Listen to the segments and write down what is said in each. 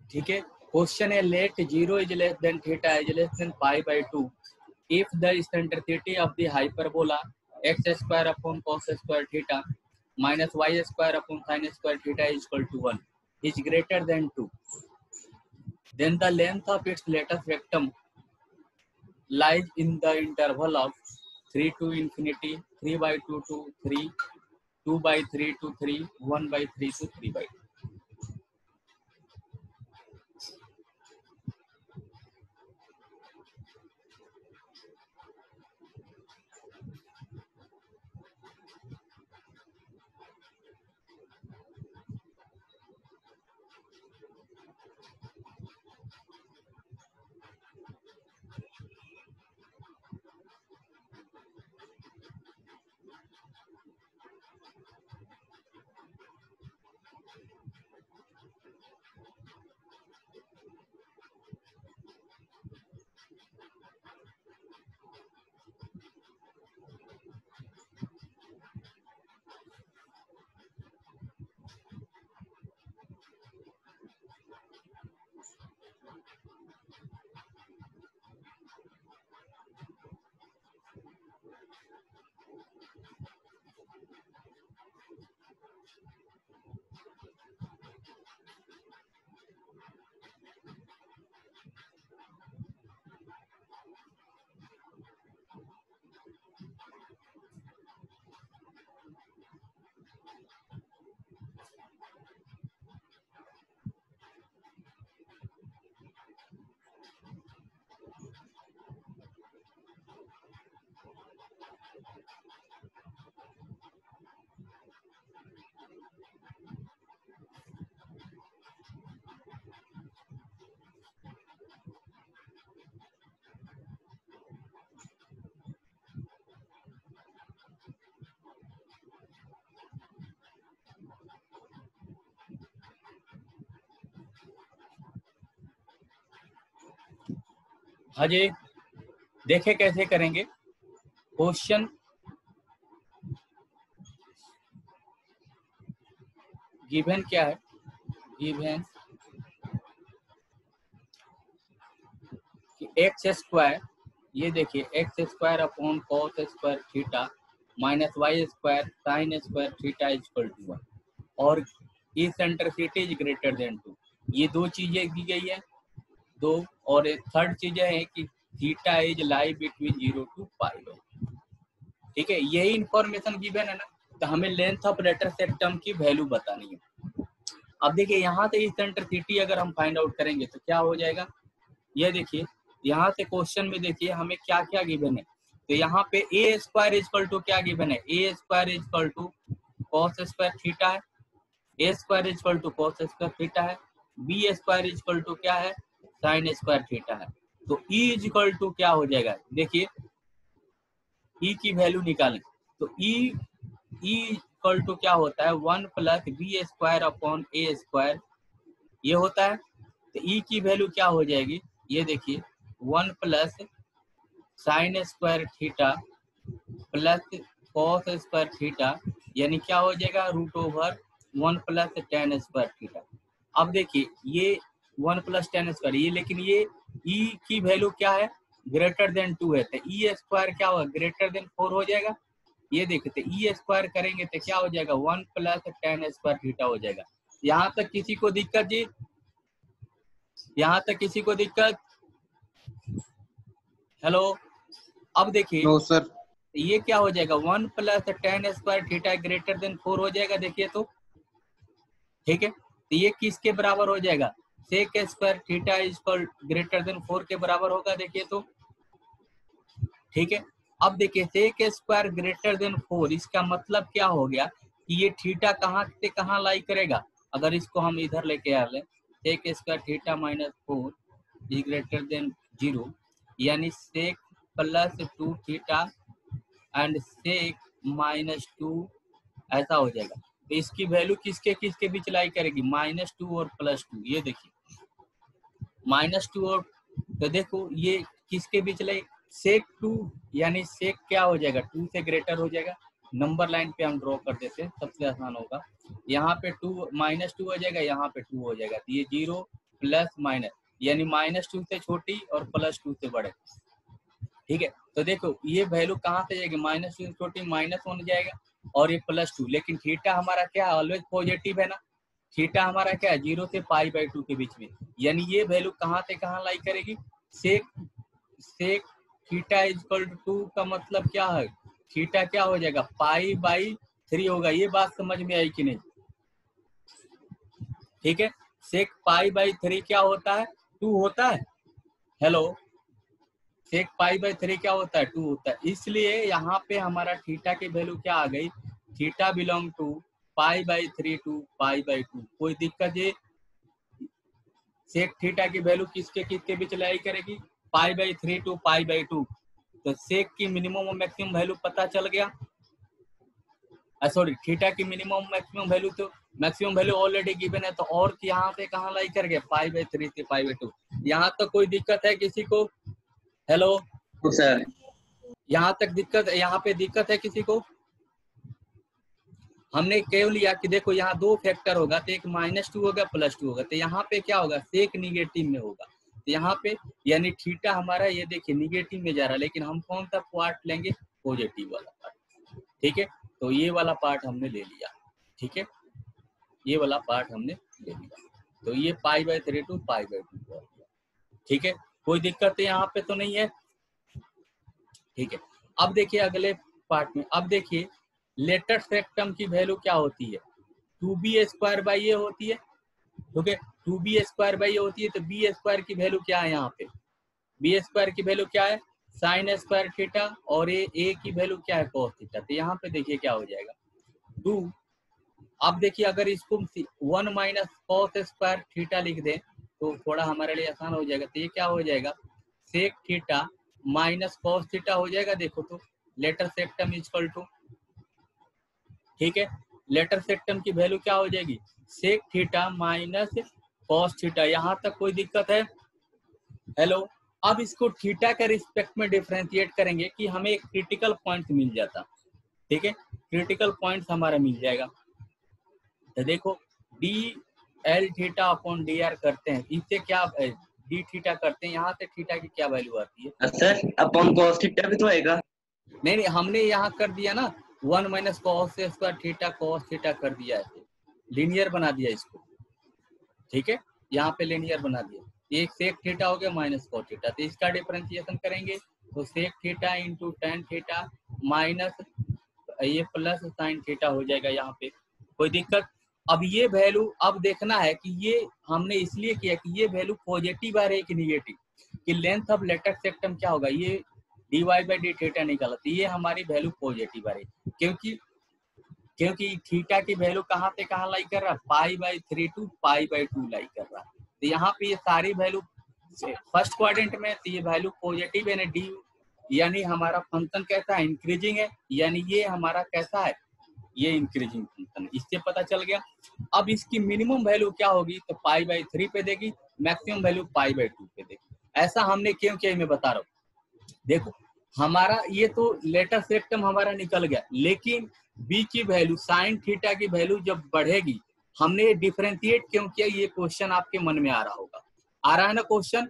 ठीक है। क्वेश्चन है let 0 is less than theta is less than pi by 2 if the eccentricity of the hyperbola x square upon cos square theta minus y square upon sin square theta is equal to 1 is greater than 2, then the length of its latest rectum lies in the interval of 3 to infinity, 3 by 2 to 3, 2 by 3 to 3, 1 by 3 to 3 by 2. हाँ जी, देखे कैसे करेंगे। Question given क्या है, given कि x square, ये देखिए x square upon cos square theta minus y square sine square theta is equal to 1 और इसेंट्रिसिटी इज ग्रेटर देन 2। ये दो चीजें दी गई है, दो, और एक थर्ड चीज है कि theta is lie between 0 to pi. ठीक है, यही इंफॉर्मेशन गिवन है ना, तो हमें लेंथ ऑफ लेटर सेक्टम की वैल्यू बतानी है। अब देखिए यहाँ से इसेंट्रिसिटी अगर हम फाइंड आउट करेंगे तो क्या हो जाएगा, ये देखिए यहाँ से क्वेश्चन में देखिए हमें क्या क्या गिवन है। तो यहाँ पे ए स्क्वायर इक्वल टू क्या गिवन है, a square equal to cos square theta है, a square equal to cos square theta है, बी स्क्वायर इक्वल टू क्या है, साइन स्क्वायर थीटा है। तो ई इक्वल टू क्या हो जाएगा, देखिए ई की वैल्यू निकालें तो ई इक्वल टू क्या होता है, 1 plus B square upon a square, ये होता है। तो ई की वैल्यू क्या हो जाएगी, ये देखिए 1 plus sine square theta plus cos square theta, यानी क्या हो जाएगा root over 1 plus tan square theta. अब देखिए ये 1 प्लस टेन स्क्वायर, ये लेकिन ये ई की वैल्यू क्या है, ग्रेटर देन 2 है, तो ई स्क्वायर क्या होगा, ग्रेटर देन 4 हो जाएगा। ये देखते ई स्क्वायर करेंगे तो क्या हो जाएगा, 1 प्लस टेन स्क्वायर थीटा हो जाएगा। यहाँ तक किसी को दिक्कत जी, यहाँ तक किसी को दिक्कत, हेलो। अब देखिए नो सर, ये क्या हो जाएगा, 1 plus tan square theta greater than 4 हो जाएगा, देखिए तो ठीक है। तो ये किसके बराबर हो जाएगा, sec square theta equal greater than 4 के बराबर होगा, देखिए तो ठीक है। अब देखिए सेक स्क्वायर ग्रेटर देन 4, इसका मतलब क्या हो गया कि ये थीटा कहाँ से कहाँ लाई करेगा। अगर इसको हम इधर लेके आ लें, sec square theta minus 4 is greater than 0, यानी sec plus 2 theta and sec minus 2, ऐसा हो जाएगा। तो इसकी वैल्यू किसके किसके बीच लाई करेगी, -2 और +2। ये देखिए -2 और, तो देखो ये किसके बीच लाई, सेक 2, यानी सेक क्या हो जाएगा, 2 से ग्रेटर हो जाएगा। नंबर लाइन पे हम ड्रॉ कर देते हैं, सबसे आसान होगा। यहाँ पे 2 -2 हो जाएगा, यहाँ पे 2 हो जाएगा, तो ये 0 प्लस माइनस, यानी -2 से छोटी और +2 से बड़े। ठीक है, तो देखो ये वैल्यू कहाँ से जाएगी, -2 से छोटी -1 जाएगा और ये +2, लेकिन थीटा हमारा क्या है, ऑलवेज पॉजिटिव है ना। थीटा हमारा क्या है, 0 से π/2 के बीच में, यानी ये वैल्यू कहाँ से कहाँ लाई करेगी, सेक थीटा इक्वल टू 2 का मतलब क्या है, थीटा क्या हो जाएगा, π/3 होगा। ये बात समझ में आई कि नहीं? ठीक है, सेक π/3 क्या होता है, 2 होता है। हेलो, सेक π/3 क्या होता है, 2 होता है। इसलिए यहाँ पे हमारा थीटा की वैल्यू क्या आ गई, थीटा बिलोंग टू π/3 टू π/2। कोई दिक्कत है, सेक थीटा की वैल्यू किसके किसके बीच लाई करेगी, π/3 टू π/2। तो सेक की मिनिमम और मैक्सिमम वैल्यू पता चल गया, सॉरी थीटा की मिनिमम मैक्सिमम वैल्यू, तो मैक्सिमम वैल्यू ऑलरेडी गिवन है, तो और यहाँ पे कहाँ लाई कर गए, π/3 से π/2। यहाँ तक कोई दिक्कत है किसी को? हेलो सर, यहाँ तक दिक्कत, यहाँ पे दिक्कत है किसी को? हमने केवल लिया कि देखो यहाँ 2 फैक्टर होगा, तो एक -2 होगा +2 होगा, तो यहाँ पे क्या होगा, सेक निगेटिव में होगा। तो यहाँ पे यानी थीटा हमारा ये देखिए निगेटिव में जा रहा है, लेकिन हम कौन सा पार्ट लेंगे, पॉजिटिव वाला पार्ट। ठीक है, तो ये वाला पार्ट हमने ले लिया। ठीक है, ये वाला पार्ट हमने ले लिया, तो ये π/3 टू π/2। ठीक है, कोई दिक्कत यहाँ पे तो नहीं है? ठीक है, अब देखिए अगले पार्ट में, अब देखिए लेटेस्ट सेक्टम की वैल्यू क्या होती है, 2b² होती है। ठीक है, 2b² होती है, तो b² की वैल्यू क्या है, यहाँ पे b² की वैल्यू क्या है, sin² थीटा, और a की वैल्यू क्या है, cos थीटा। तो यहाँ पे देखिए क्या हो जाएगा, 2, अब देखिए अगर इसको 1 - cos² थीटा लिख दें तो थोड़ा हमारे लिए आसान हो जाएगा। तो ये क्या हो जाएगा, sec theta minus cos theta हो जाएगा। देखो तो लेटर सेक्टम इक्वल टू, ठीक है, लेटर सेक्टम की वैल्यू क्या हो जाएगी, sec theta minus cos theta. यहाँ तक कोई दिक्कत है? हेलो, अब इसको थीटा के रिस्पेक्ट में डिफरेंशिएट करेंगे कि हमें एक क्रिटिकल पॉइंट मिल जाता। ठीक है, क्रिटिकल पॉइंट हमारा मिल जाएगा। तो देखो dL(θ/dr) करते हैं, इससे क्या d थीटा करते हैं, यहाँ से थीटा की क्या वैल्यू आती है सर अपॉन cos थीटा भी तो आएगा। नहीं, हमने यहाँ कर दिया ना, 1 - cos² थीटा cos थीटा कर दिया है, लीनियर बना दिया इसको। ठीक है, यहाँ पे लीनियर बना दिया, एक सेक थीटा हो गया माइनस cos थीटा। तो इसका डिफरेंशिएशन करेंगे तो sec theta into tan theta minus ये प्लस sin थीटा हो जाएगा यहाँ पे। कोई दिक्कत? अब ये वैल्यू अब देखना है कि ये हमने इसलिए किया कि ये वैल्यू पॉजिटिव आ रही है कि निगेटिव, कि लेंथ ऑफ लेटेक्स सेक्टम क्या होगा, ये dy/d थीटा निकाला, तो ये हमारी वैल्यू पॉजिटिव आ रही है, क्योंकि थीटा की वैल्यू कहाँ से कहाँ लाई कर रहा है, π/3 टू π/2 लाई कर रहा है। तो यहाँ पे ये सारी वैल्यू फर्स्ट क्वाड्रेंट में, तो ये वैल्यू पॉजिटिव है, डी यानी हमारा फंक्शन कैसा है, इंक्रीजिंग है, यानी ये हमारा कैसा है, ये इंक्रीजिंग फंक्शन है। इससे पता चल गया। अब इसकी मिनिमम वैल्यू क्या होगी, तो π/3 पे देगी, मैक्सिमम वैल्यू π/2 पे देगी। ऐसा हमने क्यों किया मैं बता रहा हूँ। देखो हमारा ये तो लेटेस्ट सेक्टम हमारा निकल गया, लेकिन बी की वैल्यू साइन थीटा की वैल्यू जब बढ़ेगी, हमने डिफरेंशिएट क्यों किया, ये क्वेश्चन आपके मन में आ रहा होगा, आ रहा है ना क्वेश्चन,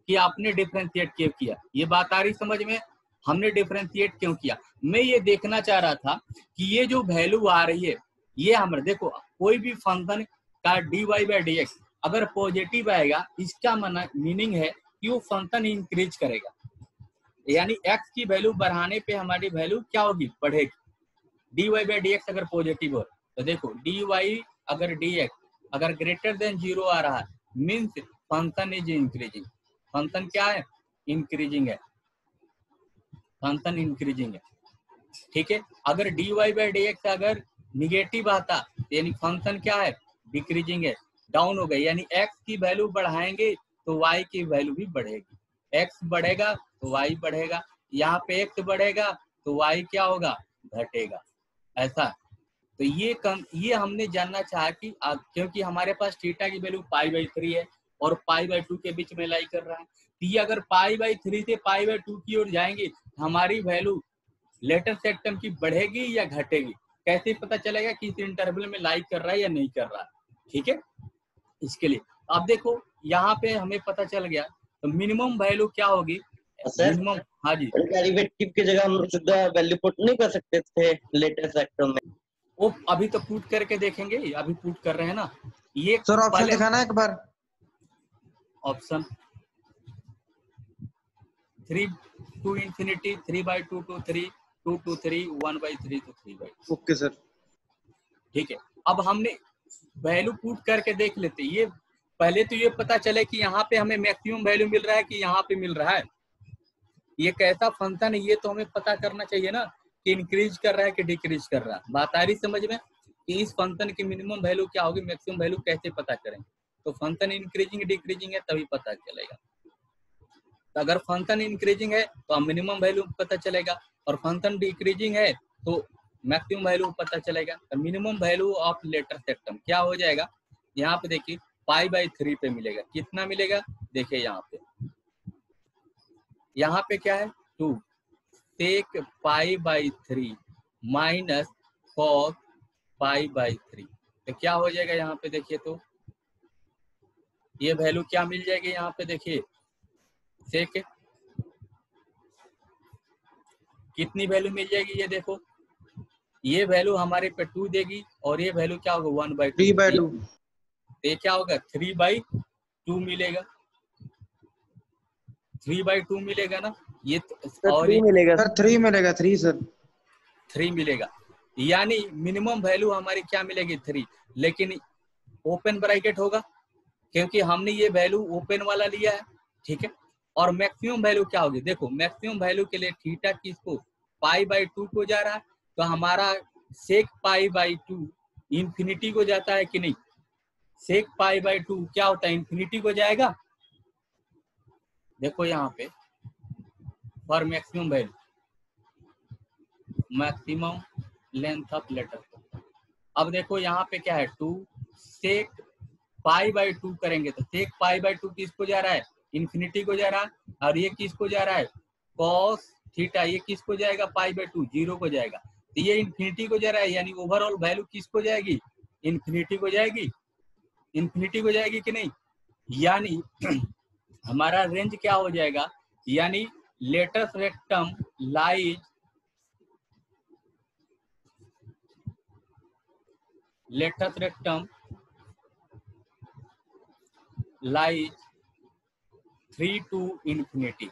कि आपने डिफरेंशिएट क्यों किया, ये बात आ रही समझ में, हमने डिफरेंशिएट क्यों किया। मैं ये देखना चाह रहा था कि ये जो वैल्यू आ रही है, ये हमारे देखो कोई भी फंक्शन का dy/dx अगर पॉजिटिव आएगा, इसका मीनिंग है कि वो फंक्शन इंक्रीज करेगा, यानी x की वैल्यू बढ़ाने पे हमारी वैल्यू क्या होगी, बढ़ेगी। dy/dx अगर पॉजिटिव हो तो देखो dy अगर dx अगर ग्रेटर देन 0 आ रहा है, means function is increasing. Function क्या है, इंक्रीजिंग है, फंक्शन इंक्रीजिंग है। ठीक है, अगर dy/dx अगर निगेटिव आता यानी फंक्शन क्या है, डिक्रीजिंग है, डाउन हो गई, यानी x की वैल्यू बढ़ाएंगे तो y की वैल्यू भी बढ़ेगी, x बढ़ेगा तो y बढ़ेगा, यहाँ पे x बढ़ेगा तो y क्या होगा, घटेगा। ऐसा तो ये हमने जानना चाहा कि क्योंकि हमारे पास थीटा की वैल्यू π/3 है और π/2 के बीच में लाई कर रहा है, तो ये अगर π/3 से π/2 की ओर जाएंगे, हमारी वैल्यू लेटर सेक्टम की बढ़ेगी या घटेगी, कैसे पता चलेगा कि इस इंटरवल में लाई कर रहा है या नहीं कर रहा है। ठीक है, इसके लिए अब देखो यहाँ पे हमें पता चल गया, तो मिनिमम वैल्यू क्या होगी सर मिनिमम। हाँ जी, डेरिवेटिव की जगह हम सीधा वैल्यू पुट नहीं कर सकते थे लेटेस्ट सेक्टर में? वो अभी तो पुट करके देखेंगे, अभी पुट कर रहे हैं ना ये सर ऑप्शन पहले दिखाना एक बार। Option 3 to infinity 3/2 to 3 2 to 3 1/3 to 3/2। Okay sir. ठीक है, अब हमने वैल्यू पुट करके देख लेते, ये पहले तो ये पता चले कि यहाँ पे हमें मैक्सिमम वैल्यू मिल रहा है कि यहाँ पे मिल रहा है, ये कैसा फंक्शन है ये तो हमें पता करना चाहिए ना कि इंक्रीज कर रहा है कि डिक्रीज कर रहा है। बात आ रही समझ में कि इस फंक्शन की मिनिमम वैल्यू क्या होगी, मैक्सिमम वैल्यू कैसे पता करें? तो फंक्शन इंक्रीजिंग डिक्रीजिंग है तभी पता चलेगा। तो अगर फंक्शन इंक्रीजिंग है तो मिनिमम वैल्यू पता चलेगा, और फंक्शन डिक्रीजिंग है तो मैक्सिमम वैल्यू पता चलेगा। तो मिनिमम वैल्यू ऑफ लेटर सेक्टम क्या हो जाएगा, यहाँ पे देखिए π/3 पे मिलेगा। कितना मिलेगा देखिए यहाँ पे क्या है 2 sec π/3 माइनस cos π/3। तो क्या हो जाएगा यहाँ पे देखिए, तो ये वैल्यू क्या मिल जाएगी यहाँ पे देखिए, सेक कितनी वैल्यू मिल जाएगी ये देखो, ये वैल्यू हमारे पे 2 देगी और ये वैल्यू क्या होगा 1/2। 3/2। ये क्या होगा 3/2 मिलेगा, 3/2 मिलेगा ना ये और 3 मिलेगा सर 3 मिलेगा 3 सर। 3 मिलेगा, यानी मिनिमम वैल्यू हमारी क्या मिलेगी 3, लेकिन ओपन ब्रैकेट होगा क्योंकि हमने ये वैल्यू ओपन वाला लिया है। ठीक है, और मैक्सिमम वैल्यू क्या होगी देखो, मैक्सिमम वैल्यू के लिए थीटा किसको π/2 को जा रहा है, तो हमारा सेक π/2 इंफिनिटी को जाता है कि नहीं, सेक π/2 क्या होता है इंफिनिटी को जाएगा। देखो यहाँ पे for maximum value, maximum length of letter, अब देखो यहाँ पे क्या है 2 सेक π/2 करेंगे तो सेक π/2 किसको जा रहा है इंफिनिटी को जा रहा है, और ये किसको जा रहा है cos थीटा, ये किसको जाएगा π/2 जीरो को जाएगा, तो ये इंफिनिटी को जा रहा है, यानी ओवरऑल वैल्यू किसको जाएगी इंफिनिटी को जाएगी, इंफिनिटी को जाएगी कि नहीं। यानी हमारा रेंज क्या हो जाएगा, यानी letter सेक्टम lies letter सेक्टम lies 3 to infinity।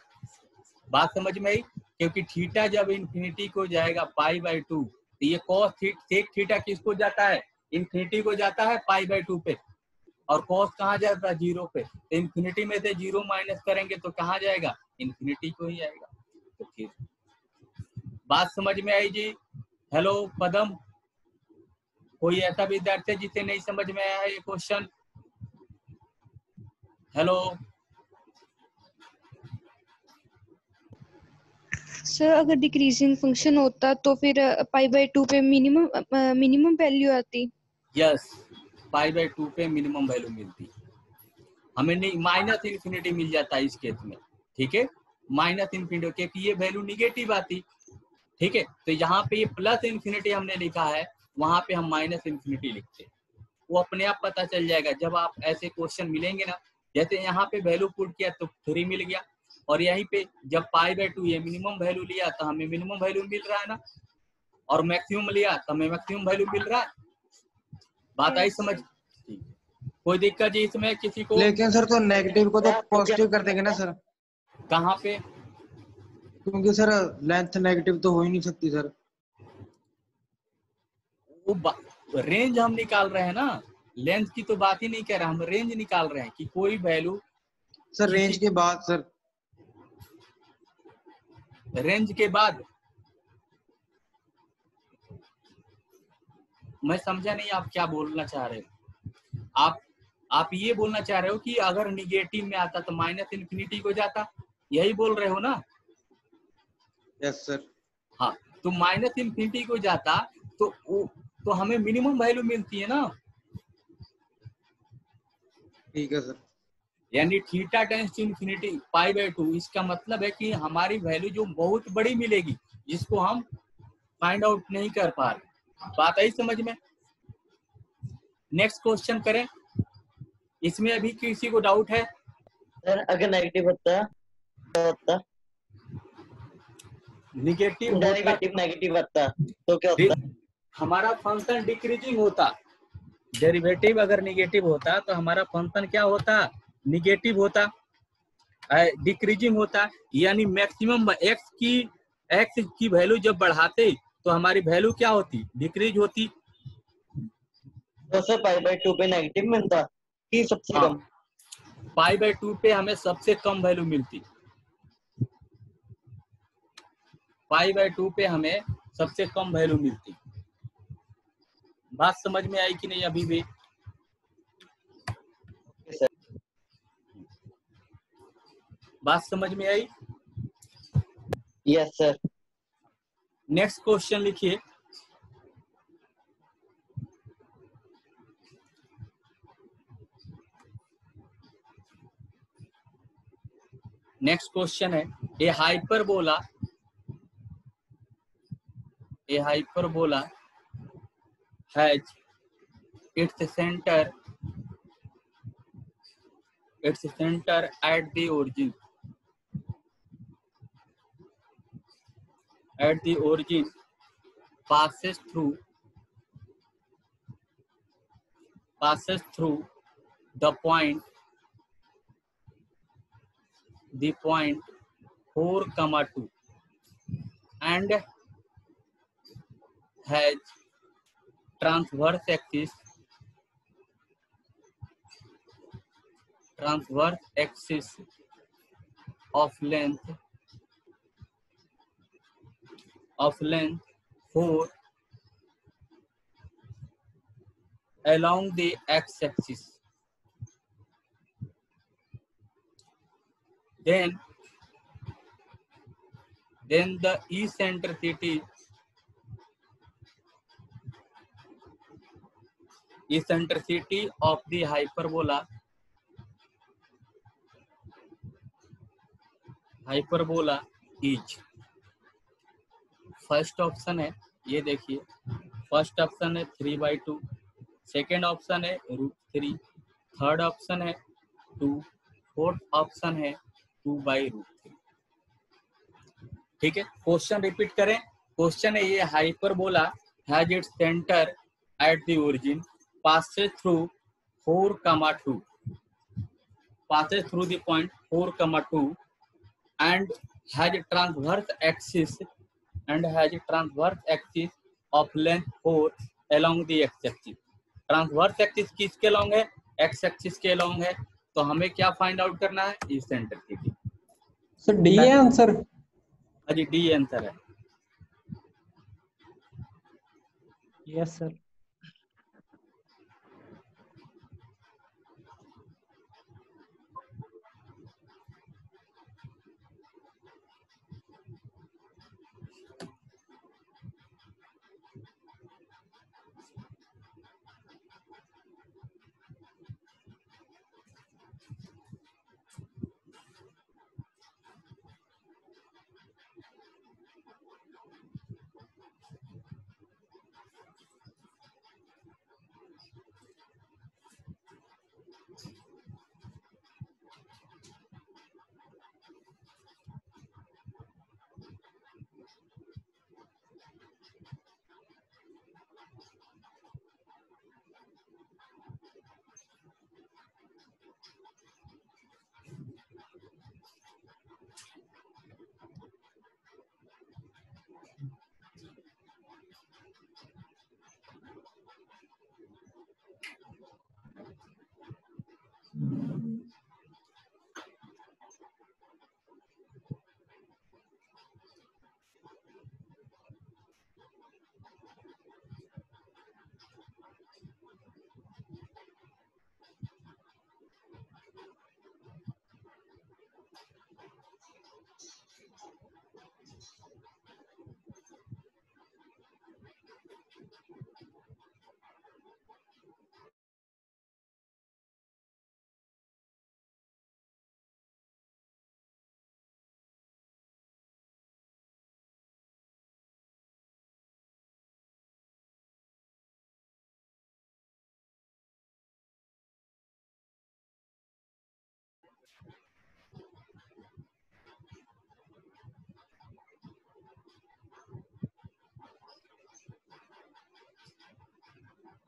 बात समझ में आई, क्योंकि थीटा जब इंफिनिटी को जाएगा π/2 तो ये cos सेक थीटा किसको जाता है इंफिनिटी को जाता है π/2 पे, और cos कहाँ जाता है जीरो पे, तो इंफिनिटी में से जीरो माइनस करेंगे तो कहाँ जाएगा इंफिनिटी को ही आएगा। तो फिर बात समझ में आई जी। हेलो पदम, कोई ऐसा विद्यार्थी है जिसे नहीं समझ में आया ये क्वेश्चन? हेलो सर अगर डिक्रीजिंग फंक्शन होता तो फिर π/2 पे मिनिमम वैल्यू आती। यस, π/2 पे मिनिमम वैल्यू मिलती, हमें नहीं माइनस इन्फिनिटी मिल जाता है इस केस में। ठीक है, माइनस इन्फिनिटी क्योंकि ये वैल्यू निगेटिव आती। ठीक है, तो यहाँ पे ये प्लस इन्फिनिटी हमने लिखा है, वहां पे हम माइनस इन्फिनिटी लिखते, वो अपने आप पता चल जाएगा जब आप ऐसे क्वेश्चन मिलेंगे ना। जैसे यहाँ पे वैल्यू पुट किया तो 3 मिल गया, और यहीं पे जब π/2 ये मिनिमम वैल्यू लिया तो हमें मिनिमम वैल्यू मिल रहा है ना, और मैक्सिमम लिया तो हमें मैक्सिमम वैल्यू मिल रहा है। बात आई समझ? कोई दिक्कत जी इसमें किसी को? लेकिन सर तो नेगेटिव को तो पॉजिटिव कर देंगे ना सर, कहाँ पे? क्योंकि सर लेंथ नेगेटिव तो हो ही नहीं सकती सर। वो रेंज हम निकाल रहे हैं ना, लेंथ की तो बात ही नहीं कर रहे, हम रेंज निकाल रहे हैं कि कोई वैल्यू सर रेंज के बाद सर, रेंज के बाद मैं समझा नहीं आप क्या बोलना चाह रहे हो। आप ये बोलना चाह रहे हो कि अगर निगेटिव में आता तो माइनस इन्फिनिटी को जाता, यही बोल रहे हो ना? Yes sir. हाँ, तो माइनस इन्फिनिटी को जाता तो हमें मिनिमम वैल्यू मिलती है ना। ठीक है सर। यानी थीटा टेंड्स टू इन्फिनिटी π/2, इसका मतलब है कि हमारी वैल्यू जो बहुत बड़ी मिलेगी जिसको हम फाइंड आउट नहीं कर पा रहे। बात आई समझ में? नेक्स्ट क्वेश्चन करें इसमें अभी किसी को डाउट है? सर अगर नेगेटिव होता क्या होता? निगेटिव होता डेरिवेटिव नेगेटिव आता तो क्या होता? हमारा फंक्शन डिक्रीजिंग होता। डेरिवेटिव अगर निगेटिव होता तो हमारा फंक्शन क्या होता? निगेटिव होता, डिक्रीजिंग होता। यानी मैक्सिमम एक्स की वैल्यू जब बढ़ाते तो हमारी वैल्यू क्या होती? डिक्रीज होती। तो सर π/2 पे नेगेटिव मिलता कि सबसे हाँ, कम? π/2 पे हमें सबसे कम वैल्यू मिलती। π/2 पे हमें सबसे कम वैल्यू मिलती। बात समझ में आई कि नहीं अभी भी? सर बात समझ में आई? Yes sir. नेक्स्ट क्वेश्चन लिखिए। नेक्स्ट क्वेश्चन है, a hyperbola has its center at the origin. Passes through the point 4,2 and has transverse axis of length 4 along the x-axis. Then the eccentricity of the hyperbola is, first option है, ये देखिए, first option है 3/2, second option है √3, third option है 2, fourth option है 2/√3। ठीक है, question repeat करें। क्वेश्चन है, ये hyperbola has its centre at the origin, passes through 4,2, passes through the point 4,2 and has a transverse axis of length 4 along the x-axis. Transverse axis किसके long है? X axis के long है। तो हमें क्या फाइंड आउट करना है? Eccentricity. Sir D है आंसर? हाँ जी, डी आंसर है। Yes sir.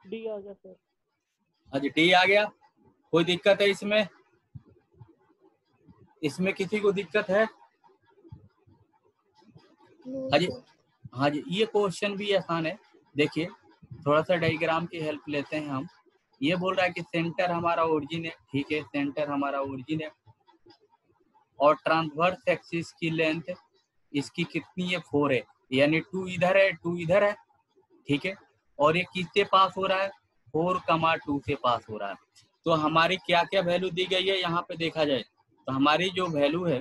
डी आ गया सर। अच्छा डी आ गया, कोई दिक्कत है इसमें? इसमें किसी को दिक्कत है? हाँ जी, हाँ जी, ये क्वेश्चन भी आसान है। देखिए थोड़ा सा डायग्राम की हेल्प लेते हैं हम। ये बोल रहा है कि सेंटर हमारा ओरिजिन है, ठीक है, सेंटर हमारा ओरिजिन है और ट्रांसवर्स एक्सिस की लेंथ इसकी कितनी है, 4 है, यानी 2 इधर है 2 इधर है, ठीक है, और ये किससे पास हो रहा है, 4,2 से पास हो रहा है। तो हमारी क्या क्या वैल्यू दी गई है यहाँ पे देखा जाए तो हमारी जो वैल्यू है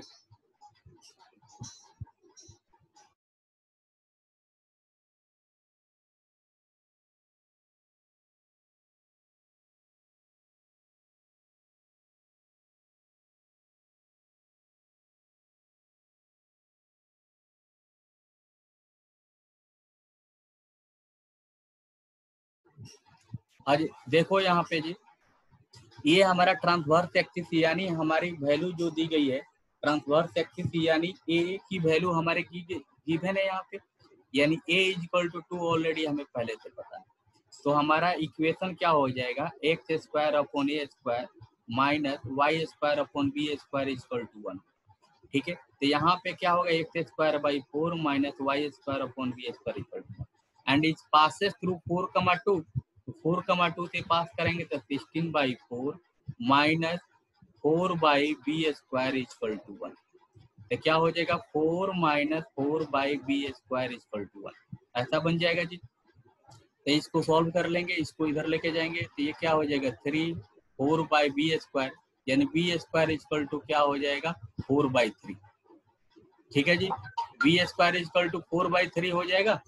आज देखो यहाँ पे जी, ये हमारा ट्रांसवर्स एक्सिस यानी हमारी वैल्यू जो दी गई है ट्रांसवर्स एक्सिस यानी ए की वैल्यू हमारे गिवन है यहाँ पे, यानी a इक्वल टू 2 ऑलरेडी हमें पहले से पता है। तो हमारा इक्वेशन क्या हो जाएगा, x square upon a square minus y square upon b square equal to 1, ठीक है। तो यहाँ पे क्या होगा, x square by 4 minus y square upon b square equal to 1 and is passes through 4,2, 4,2 से पास करेंगे तो 16/4 minus 4/b square equal to 1, तो क्या हो जाएगा 4 minus 4/b square equal to 1, ऐसा बन जाएगा जी। तो इसको सॉल्व कर लेंगे, इसको इधर लेके जाएंगे तो ये क्या हो जाएगा 3 4/b स्क्वायर यानी b स्क्वायर इक्वल टू क्या हो जाएगा 4/3, ठीक है जी। b स्क्वायर इक्वल टू 4/3 हो जाएगा।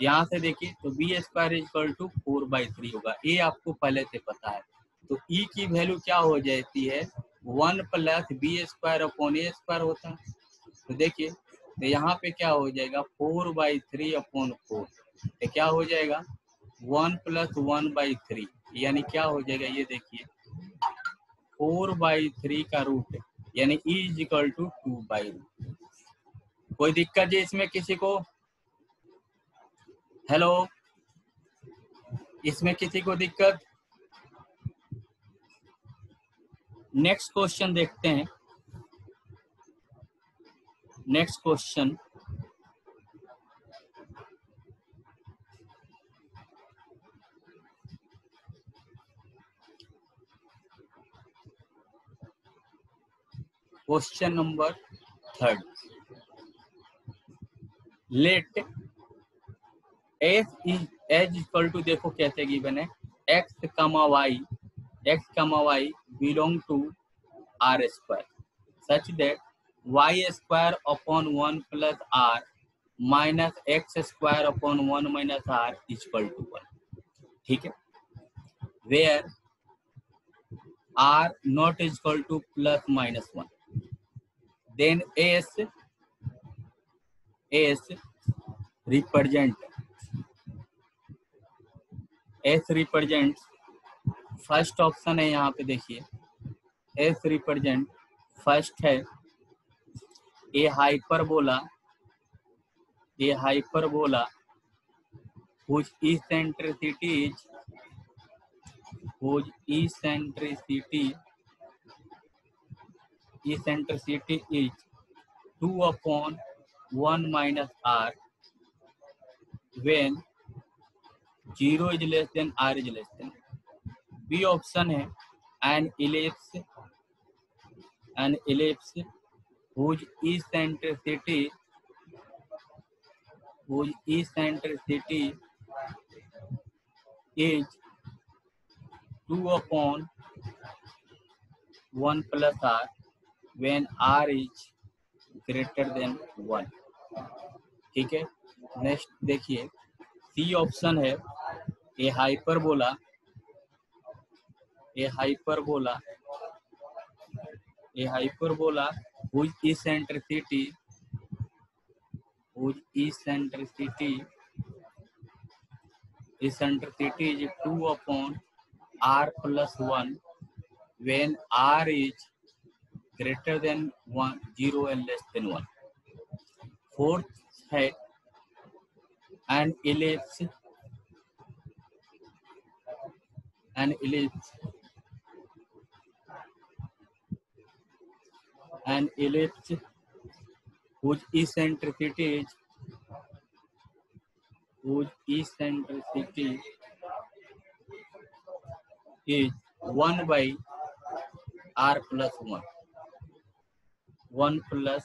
यहाँ से देखिए तो बी स्क्वायर इक्वल टू 4/3 होगा, ये आपको पहले से पता है। तो ई की वैल्यू क्या हो जाती है 1 plus B square upon a square होता है। तो देखिए तो यहाँ पे क्या हो जाएगा 4/3 अपॉन 4, तो क्या हो जाएगा 1 प्लस 1/3 यानी क्या हो जाएगा, ये देखिए 4/3 का रूट यानी ई इज इक्वल टू 2/रूट। कोई दिक्कत है इसमें किसी को? हेलो, इसमें किसी को दिक्कत? नेक्स्ट क्वेश्चन देखते हैं। Next question question number 3, let s is as equal to, देखो कैसे गिवन है x comma y belong to r square such that y square upon 1 plus r minus x square upon 1 minus r equal to 1, ठीक है, where r not equal to plus minus 1, then s represent first option है यहाँ पे देखिए, s represent first है a hyperbola whose eccentricity is 2 upon 1 minus r when 0 is less than r is less than। B option है an ellipse whose eccentricity is 2 upon 1 plus r when r is greater than 1, ठीक है। Next देखिए C option है a hyperbola whose eccentricity is 2 upon r plus 1 when r is greater than 1 0 and less than 1। Fourth है an ellipse an ellipse whose eccentricity is 1 by r plus 1 plus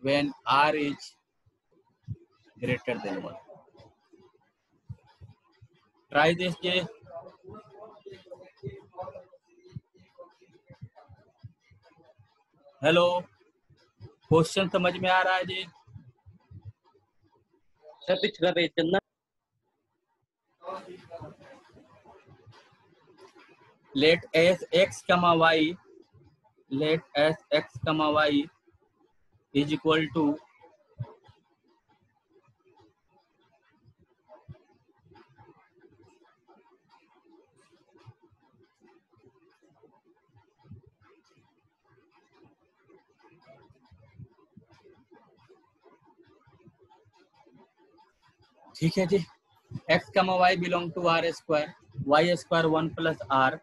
when r is greater than 1. Try this, Jay. Hello, question समझ में आ रहा है जी? Sir पिछला page करना। Let s x comma y is equal to ठीक है जी। x comma y belong to r square, y square 1 plus r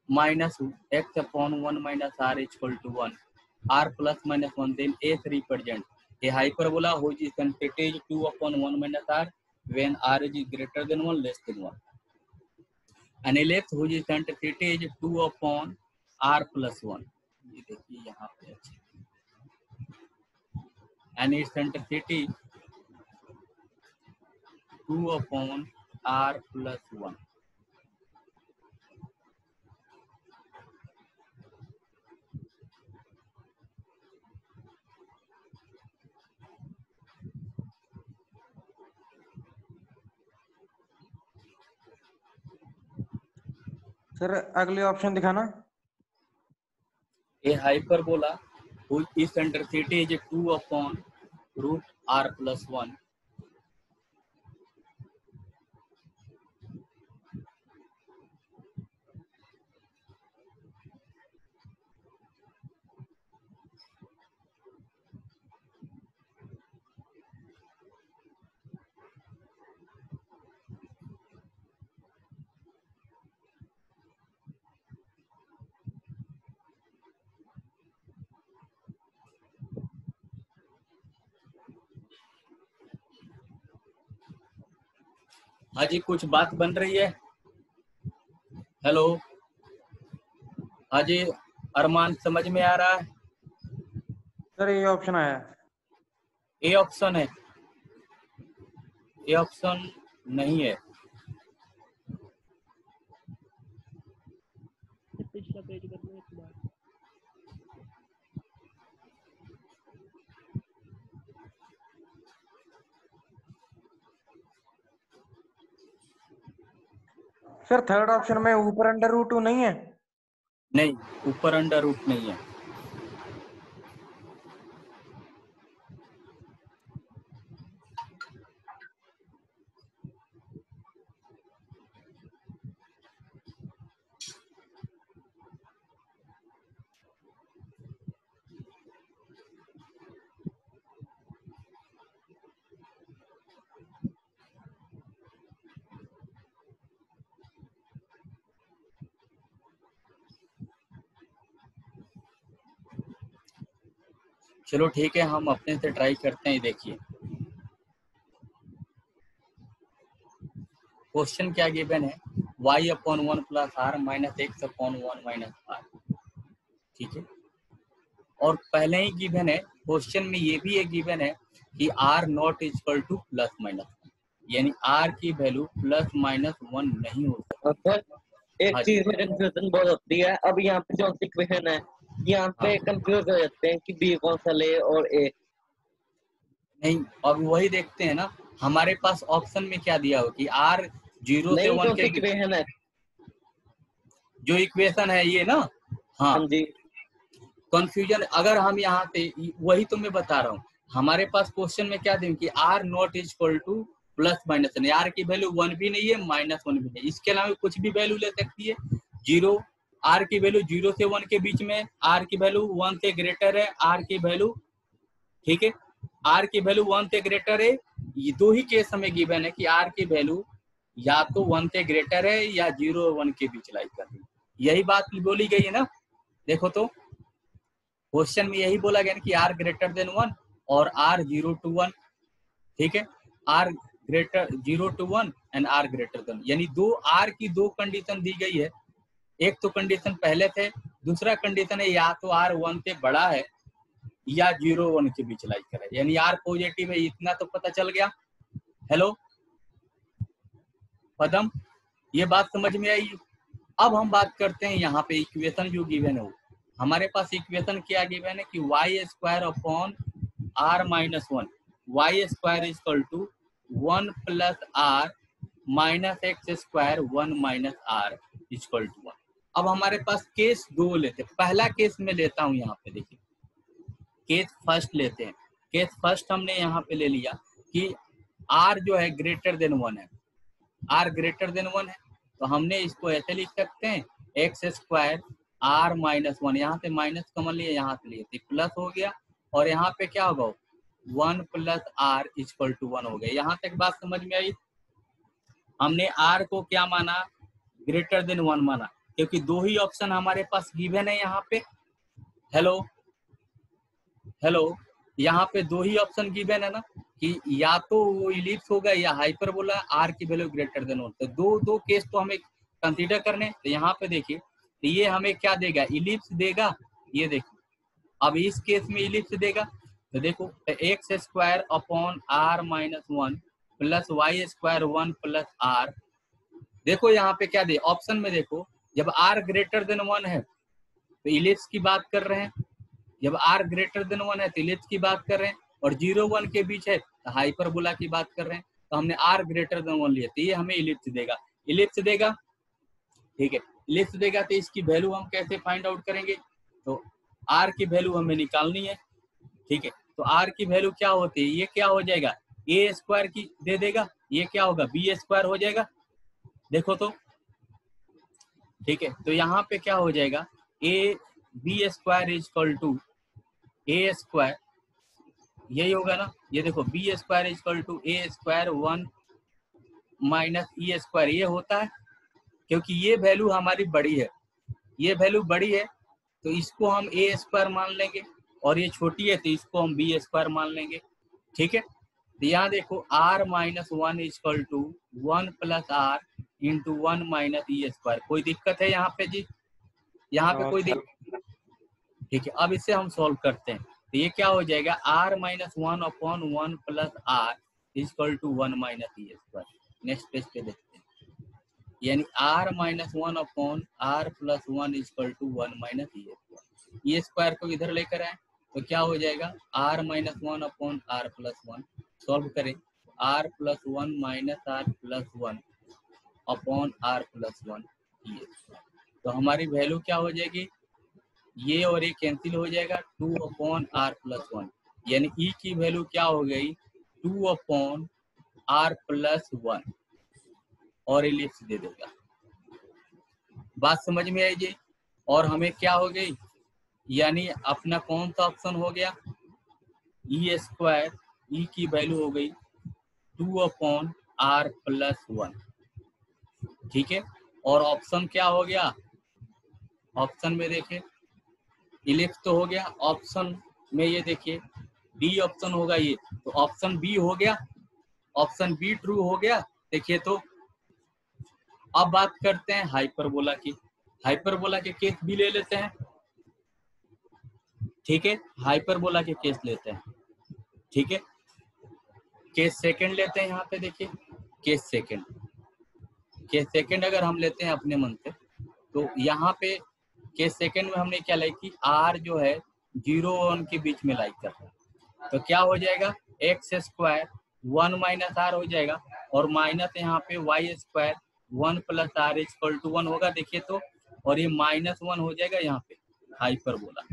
minus x upon 1 minus r is equal to 1. r plus minus 1, then s represent a hyperbola whose eccentricity is 2 upon 1 minus r when r is greater than 1 less than 1. An ellipse whose eccentricity is 2 upon r plus 1. ये देखिए यहाँ पे अच्छे, and eccentricity 2 upon r plus 1. Sir अगले option दिखाना। A hyperbola whose eccentricity is 2 upon root r plus 1. हाँ जी, कुछ बात बन रही है? हेलो, हाँ जी, अरमान समझ में आ रहा है? सर ये ऑप्शन आया। ए ऑप्शन है? ए ऑप्शन नहीं है। पिछला पेज करना एक बार। सर थर्ड ऑप्शन में ऊपर अंडर रूट 2 नहीं है? नहीं, ऊपर अंडर रूट नहीं है। चलो ठीक है, हम अपने से ट्राई करते हैं। देखिए क्वेश्चन क्या गिवन है, y upon 1 plus r minus x upon 1 minus r, ठीक है। और पहले ही गिवन है, क्वेश्चन में ये भी एक गिवन है कि r not equal to plus minus, यानी r की वैल्यू प्लस माइनस 1 नहीं हो सकती। सर एक हाँ चीज में कंफ्यूजन बहुत होती है। अब यहाँ पे जो इक्वेशन है, यहाँ पे कंफ्यूज हो जाते हैं कि बी कौन सा ले और ए नहीं, अब वही देखते हैं ना, हमारे पास ऑप्शन में क्या दिया हो कि r 0 से 1 के इक्वेशन है, जो इक्वेशन है ये ना। हाँ हाँ जी, कंफ्यूजन, अगर हम यहाँ पे वही तो मैं बता रहा हूँ, हमारे पास क्वेश्चन में क्या दें कि r not is equal to plus minus, r की वैल्यू 1 भी नहीं है माइनस 1 भी नहीं, इसके अलावा कुछ भी वैल्यू ले सकती है। 0, r की वैल्यू 0 से 1 के बीच में, r की वैल्यू 1 से ग्रेटर है, r की वैल्यू, ठीक है, r की वैल्यू 1 से ग्रेटर है। ये दो ही केस हमें गिवन है कि r की वैल्यू या तो 1 से ग्रेटर है या 0 और 1 के बीच लाई कर रही है। यही बात बोली गई है ना। देखो तो क्वेश्चन में यही बोला गया कि आर ग्रेटर देन 1 और आर 0 to 1, ठीक है, r greater 0 to 1 and r greater than, यानी दो आर की दो कंडीशन दी गई है। एक तो कंडीशन पहले थे, दूसरा कंडीशन है या तो आर 1 से बड़ा है या 0 1 के बीच लाई करे, यानी आर पॉजिटिव है, इतना तो पता चल गया। हेलो पदम, ये बात समझ में आई। अब हम बात करते हैं यहाँ पे इक्वेशन जो गिवन है, हमारे पास इक्वेशन क्या गिवन है कि y square upon r minus 1, y square equal to 1 plus r minus x square 1 minus r equal to 1। अब हमारे पास केस दो लेते हैं। पहला केस में लेता हूं, यहाँ पे देखिए केस फर्स्ट लेते हैं। केस फर्स्ट हमने यहाँ पे ले लिया कि आर जो है ग्रेटर देन 1 है, आर ग्रेटर देन 1 है, तो हमने इसको ऐसे लिख सकते हैं एक्स स्क्वायर आर माइनस 1, यहाँ से माइनस कॉमन लिए, यहाँ से लिए प्लस हो गया, और यहाँ पे क्या होगा 1 प्लस आर इक्वल टू 1 हो गया। यहाँ तक बात समझ में आई। हमने आर को क्या माना, ग्रेटर देन 1 माना, क्योंकि दो ही ऑप्शन हमारे पास गिवन है यहाँ पे। हेलो हेलो, यहाँ पे दो ही ऑप्शन गिवन है ना, कि या तो वो इलिप्स होगा या हाइपरबोला, आर की वैल्यू ग्रेटर देन 1। तो दो केस तो हमें कंसीडर करने। तो यहाँ पे देखिए, तो ये हमें क्या देगा, इलिप्स देगा। ये देखो, अब इस केस में इलिप्स देगा, तो देखो x square upon r minus 1 plus y square 1 plus r. देखो यहाँ पे क्या दे, ऑप्शन में देखो, जब आर ग्रेटर देन 1 है तो इलिप्स की बात कर रहे हैं, जब आर ग्रेटर देन 1 है तो इलिप्स की बात कर रहे हैं, और 0 1 के बीच है तो हाइपरबोला की बात कर रहे हैं। तो हमने आर ग्रेटर देन 1 लिया, तो ये हमें इलिप्स देगा, इलिप्स देगा, ठीक है। इलिप्स देगा तो इसकी वैल्यू हम कैसे फाइंड आउट करेंगे, तो आर की वैल्यू हमें निकालनी है, ठीक है। तो आर की वैल्यू क्या होती है, ये क्या हो जाएगा, ए स्क्वायर की दे देगा, ये क्या होगा बी स्क्वायर हो जाएगा। देखो तो, ठीक है, तो यहाँ पे क्या हो जाएगा, a b square is equal to a square, यही होगा ना। ये देखो b square is equal to a square 1 minus e square, ये होता है, क्योंकि ये वैल्यू हमारी बड़ी है, ये वैल्यू बड़ी है तो इसको हम ए स्क्वायर मान लेंगे, और ये छोटी है तो इसको हम बी स्क्वायर मान लेंगे, ठीक है। तो यहाँ देखो r minus 1 is equal to 1 plus r into 1 minus e square. कोई दिक्कत है यहाँ पे जी, यहाँ पे कोई दिक्कत, ठीक है। अब इसे हम सॉल्व करते हैं, तो ये क्या हो जाएगा, R minus 1 upon 1 plus are equal to 1 minus e square. Next page पे देखते हैं, यानी R minus 1 upon R plus 1 equal to 1 minus e square. E square को इधर लेकर आए तो क्या हो जाएगा, R minus 1 upon R plus 1, solve करें, R plus 1 minus are plus 1 upon R plus 1 e square. तो हमारी वैल्यू क्या हो जाएगी, ये और ये कैंसिल हो जाएगा, 2 अपॉन आर प्लस 1, यानी ई की वैल्यू क्या हो गई 2 अपॉन आर प्लस 1, और इलिप्स दे देगा। बात समझ में आई जी। और हमें क्या हो गई, यानी अपना कौन सा ऑप्शन हो गया, ई स्क्वायर, ई की वैल्यू हो गई 2 अपॉन आर प्लस 1, ठीक है। और ऑप्शन क्या हो गया, ऑप्शन में देखिए इलिप्स तो हो गया, ऑप्शन में ये देखिए डी ऑप्शन होगा ये, तो ऑप्शन बी हो गया, ऑप्शन बी ट्रू हो गया। देखिए तो अब बात करते हैं हाइपरबोला की, हाइपरबोला के केस भी ले लेते हैं, ठीक है, हाइपरबोला के केस लेते हैं, ठीक है। केस सेकंड लेते हैं, यहाँ पे देखिए केस सेकंड, केस सेकंड अगर हम लेते हैं अपने मन से, तो यहाँ पे केस सेकंड में हमने क्या लाई कि आर जो है 0 और 1 के बीच में लाई कर, तो क्या हो जाएगा एक्स स्क्वायर 1 माइनस आर हो जाएगा, और माइनस यहाँ पे y square 1 plus are equal to 1 होगा। देखिए तो, और ये माइनस 1 हो जाएगा यहाँ पे हाइपरबोला।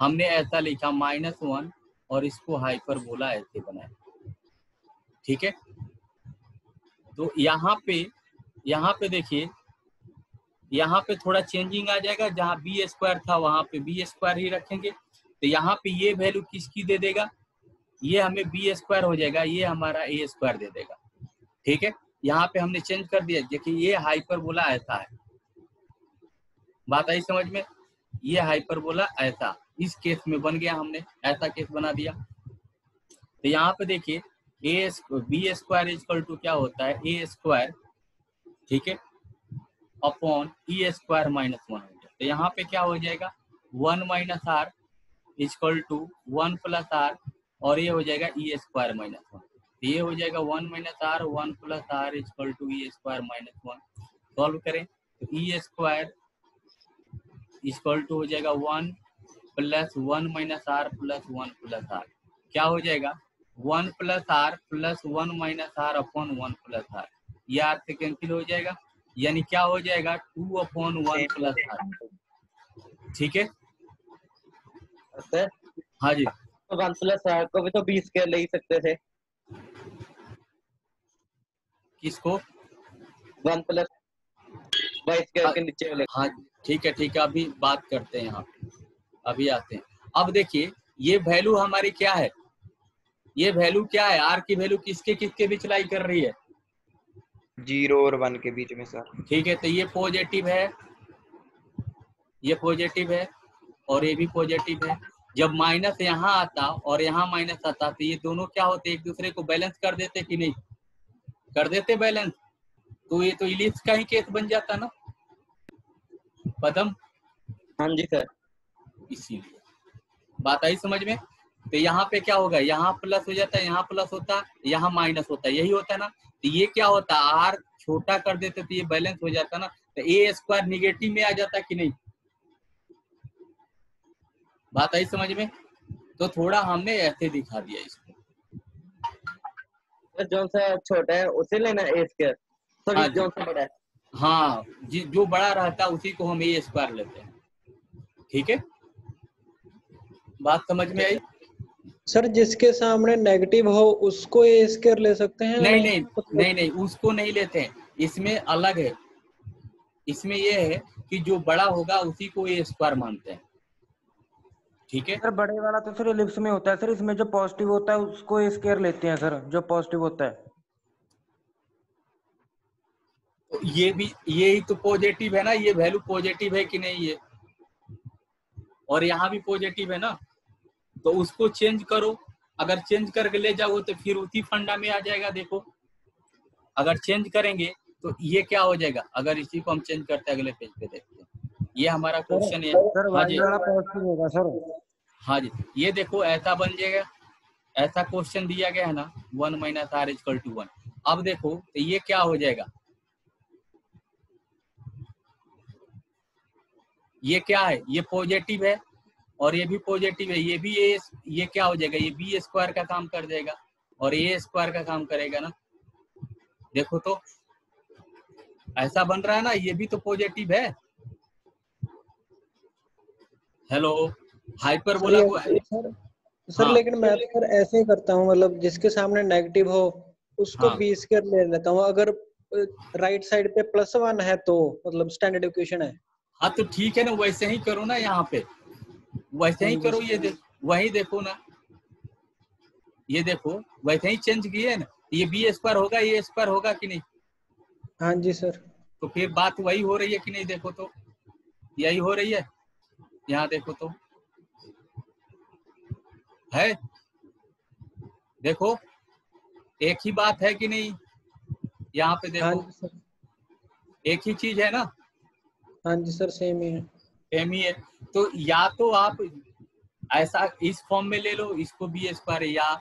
हमने ऐसा लिखा -1 और इसको हाइपरबोला ऐसे बनाया, ठीक है। तो यहाँ पे देखिए, यहाँ पे थोड़ा चेंजिंग आ जाएगा, जहाँ बी स्क्वायर था वहां पे बी स्क्वायर ही रखेंगे। तो यहाँ पे ये वैल्यू किसकी दे देगा, ये हमें बी स्क्वायर हो जाएगा, ये हमारा ए स्क्वायर दे देगा। ठीक है, यहाँ पे हमने चेंज कर दिया। देखिए ये हाइपरबोला ऐसा है, बात आई समझ में? ये हाइपरबोला ऐसा इस केस में बन गया, हमने ऐसा केस बना दिया। तो यहाँ पे देखिए a b square equal to क्या होता है, ए स्क्वायर, ठीक है, अपॉन ई स्क्वायर माइनस 1 हो जाए। तो यहाँ पे क्या हो जाएगा, 1 minus r equal to 1 plus r, और ये हो जाएगा ई स्क्वायर माइनस 1। तो ये हो जाएगा 1 minus r 1 plus are equal to e square minus 1। Solve करें तो ई स्क्वायर इक्वल टू हो जाएगा 1 plus 1 minus are plus 1 plus r, क्या हो जाएगा 1 plus r plus 1 minus r upon 1 plus r, ये आर से कैंसिल हो जाएगा, यानी क्या हो जाएगा 2 अपॉन 1 प्लस आर। ठीक है सर हाँ जी, तो 1 प्लस आर को भी तो 20 के ले ही सकते थे। किसको 1 प्लस वाई स्क्वायर के नीचे वाले। हाँ ठीक है, अभी बात करते हैं यहाँ पे, अभी आते हैं। अब देखिए ये वैल्यू हमारी क्या है, ये वैल्यू क्या है, आर की वैल्यू किसके किसके बीच लाई कर रही है, 0 और 1 के बीच में सर। ठीक है, तो ये पॉजिटिव है, ये पॉजिटिव है और ये भी पॉजिटिव है। जब माइनस यहाँ आता और यहाँ माइनस आता तो ये दोनों क्या होते, एक दूसरे को बैलेंस कर देते कि नहीं, कर देते बैलेंस। तो ये तो इलिप्स का ही केस बन जाता ना पदम, हाँ जी सर। इसीलिए बात आई समझ में। तो यहाँ पे क्या होगा, यहाँ प्लस हो जाता है, यहाँ प्लस होता, यहाँ माइनस होता है, यही होता है ना। तो ये क्या होता, आर छोटा कर देते तो ये बैलेंस हो जाता ना, तो ए स्क्वायर निगेटिव में आ जाता कि नहीं, बात आई समझ में। तो थोड़ा हमने ऐसे दिखा दिया इसको, जो सा छोटा है उसे लेना ए स्क्वायर, हाँ सॉरी जी। जो सा बड़ा है। हाँ जो बड़ा रहता है उसी को हम ए स्क्वायर लेते हैं। ठीक है, बात समझ में आई। सर जिसके सामने नेगेटिव हो उसको ए स्क्वायर ले सकते हैं? नहीं नहीं नहीं नहीं, उसको नहीं लेते हैं, इसमें अलग है। इसमें ये है कि जो बड़ा होगा उसी को ए स्क्वायर मानते हैं। ठीक है, सर बड़े वाला तो सर इलिप्स में होता है सर, इसमें जो पॉजिटिव होता है उसको ए स्क्वायर लेते हैं सर, जो पॉजिटिव होता है। तो ये भी यही तो पॉजिटिव है ना, ये वैल्यू पॉजिटिव है कि नहीं ये, और यहाँ भी पॉजिटिव है ना, तो उसको चेंज करो। अगर चेंज करके ले जाओ तो फिर उसी फंडा में आ जाएगा। देखो अगर चेंज करेंगे तो ये क्या हो जाएगा, अगर इसी को हम चेंज करते हैं अगले पेज पे देखते हैं, ये हमारा क्वेश्चन है। सर हाँ जी वाई वाला पॉजिटिव होगा सर। हाँ जी, ये देखो ऐसा बन जाएगा, ऐसा क्वेश्चन दिया गया है ना 1 माइनस आर इक्वल टू 1। अब देखो तो ये क्या हो जाएगा, ये क्या है, ये पॉजिटिव है और ये भी पॉजिटिव है, ये भी ये क्या हो जाएगा, ये बी स्क्वायर का काम कर जाएगा और ए स्क्वायर का काम करेगा ना। देखो तो ऐसा बन रहा है ना, ये भी तो पॉजिटिव है। हेलो, हाइपरबोला को सर हाँ। लेकिन मैं तो सर ऐसे ही करता हूँ, मतलब जिसके सामने नेगेटिव हो उसको हाँ। बी स्क्वायर ले लेता हूँ। अगर राइट साइड पे +1 है तो मतलब स्टैंडर्ड इक्वेशन है। हाँ तो ठीक है ना, वैसे ही करो ना, यहाँ पे वैसे ही करो। ये वही देखो ना, ये देखो वैसे ही चेंज किए ना, ये बी स्क्वायर होगा, ये स्क्वायर होगा कि नहीं। हाँ जी सर। तो फिर बात वही हो रही है कि नहीं, देखो तो यही हो रही है। यहाँ देखो तो है, देखो एक ही बात है कि नहीं, यहाँ पे हाँ देखो जी सर। एक ही चीज है ना, हाँ जी सर सेम ही है। सेम ही है। तो या तो आप ऐसा इस फॉर्म में ले लो, इसको बी स्क्वायर, या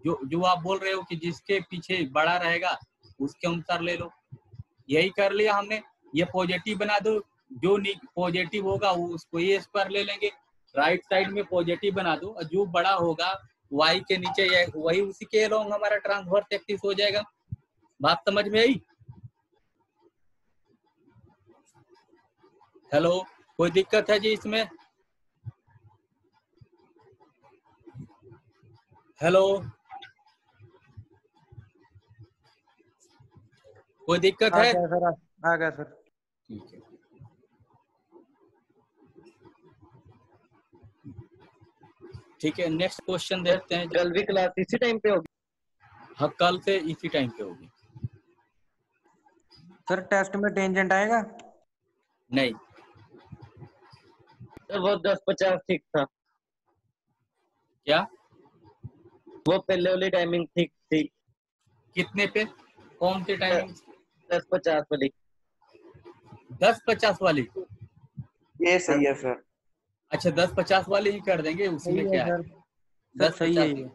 जो आप बोल रहे हो कि जिसके पीछे बड़ा रहेगा उसके अनुसार ले लो। यही कर लिया हमने, ये पॉजिटिव बना दो, जो पॉजिटिव होगा वो उसको ए स्क्वायर ले लेंगे, राइट साइड में पॉजिटिव बना दो, और जो बड़ा होगा वाई के नीचे वही उसी के अलोंग हमारा ट्रांसवर्स एक्सिस हो जाएगा। बात समझ में आई। हेलो, कोई दिक्कत है जी इसमें? हेलो, कोई दिक्कत आ है? गया सर, आ गया सर। ठीक है, ठीक है, नेक्स्ट क्वेश्चन देखते हैं। कल भी क्लास इसी टाइम पे होगी? हाँ, कल से इसी टाइम पे होगी। सर टेस्ट में टेंजेंट आएगा? नहीं, तो वो 10:50 ठीक था, क्या वो पहले वाली टाइमिंग ठीक थी। कितने पे, कौन सी टाइमिंग? 10:50 वाली। 10:50 वाली? ये सही है सर। अच्छा, 10:50 वाली ही कर देंगे, उसमें सही है क्या है। सर, सर सही है 10:50 ये।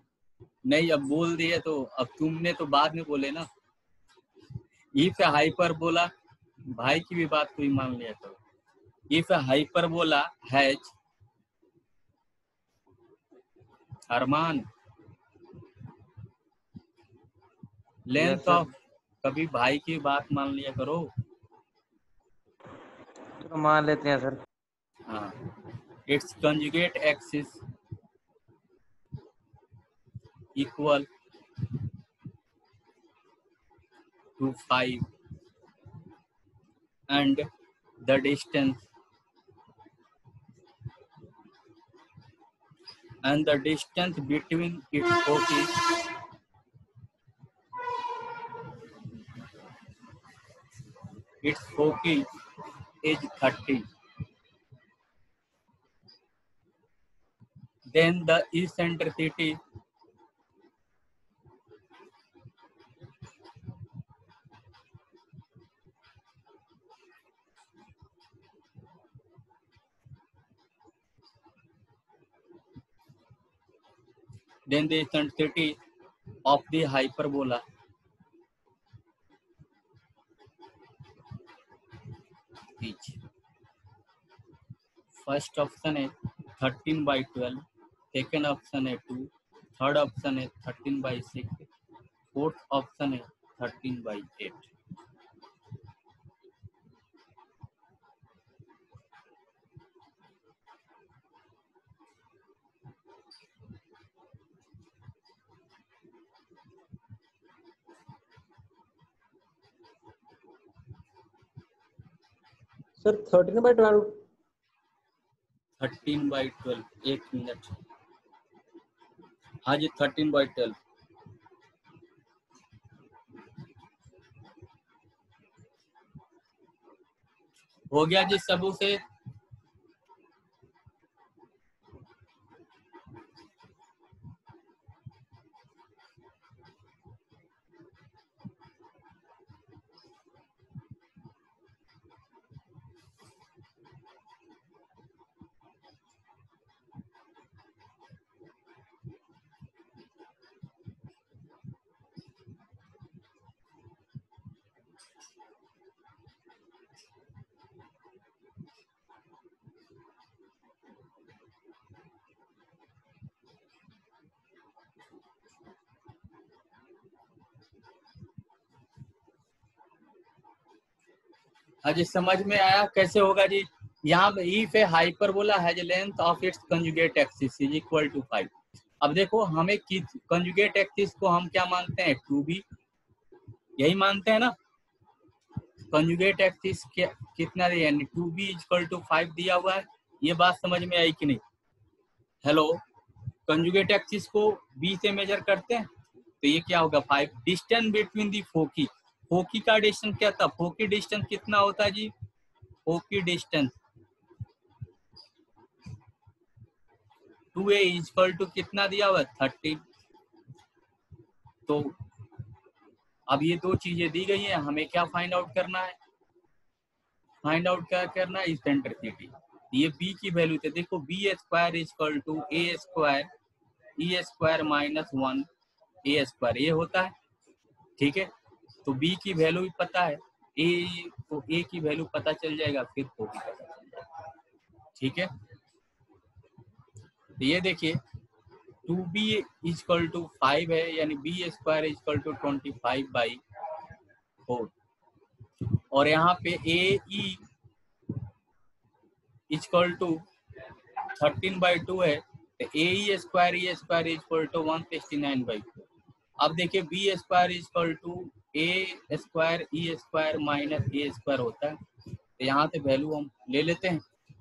नहीं, अब बोल दिए तो अब तुमने तो बाद में बोले ना। इफ हाइपर बोला, भाई की भी बात कोई मान लिया करो। इफ हाइपर बोला हैज अरमान लेंथ Yes, sir. ऑफ, कभी भाई की बात मान लिया करो। तो मान लेते हैं सर। हाँ, it's conjugate axis equal to 5 and the distance between its foci is 30. Then the eccentricity of the hyperbola is, first option है 13/12, second option है 2, third option है 13/6, fourth option है 13/8। सर 13/12। 13/12, एक मिनट। हाँ जी, 13/12 हो गया जी सबू से। हाँ जी, समझ में आया कैसे होगा जी। यहाँ पे if a hyperbola has length of its conjugate axis is equal to 5। अब देखो, हमें कंजुगेट एक्सिस को हम क्या मानते हैं, 2b, यही मानते हैं ना। कंजुगेट एक्सिस कितना दिया, यानी 2b इक्वल टू 5 दिया हुआ है। ये बात समझ में आई कि नहीं? हेलो, कंजुगेट एक्सिस को b से मेजर करते हैं तो ये क्या होगा, 5। डिस्टेंस बिटवीन दी फोकी, फोकी का डिस्टेंस क्या था, फोकी डिस्टेंस कितना होता है जी, फोकी डिस्टेंस 2a इक्वल टू कितना दिया हुआ है, 30। तो अब ये दो चीजें दी गई हैं, हमें क्या फाइंड आउट करना है, फाइंड आउट क्या करना है, इसेंट्रिसिटी। ये b की वैल्यू थे, देखो b square equal to a square e square minus 1 a square, ये होता है। ठीक है, तो b की वैल्यू भी पता है, तो a की वैल्यू पता चल जाएगा, फिर को भी पता चल जाएगा। ठीक है, तो ये देखिए 2b इक्वल टू 5 है, यानी b स्क्वायर इक्वल टू 25/4, और यहाँ पे ए ई इक्वल टू 13/2 है, तो ए स्क्वायर इक्वल टू 169/4। अब देखिए b square equal to a square e square minus a square होता है, तो यहाँ से वैल्यू हम ले लेते हैं।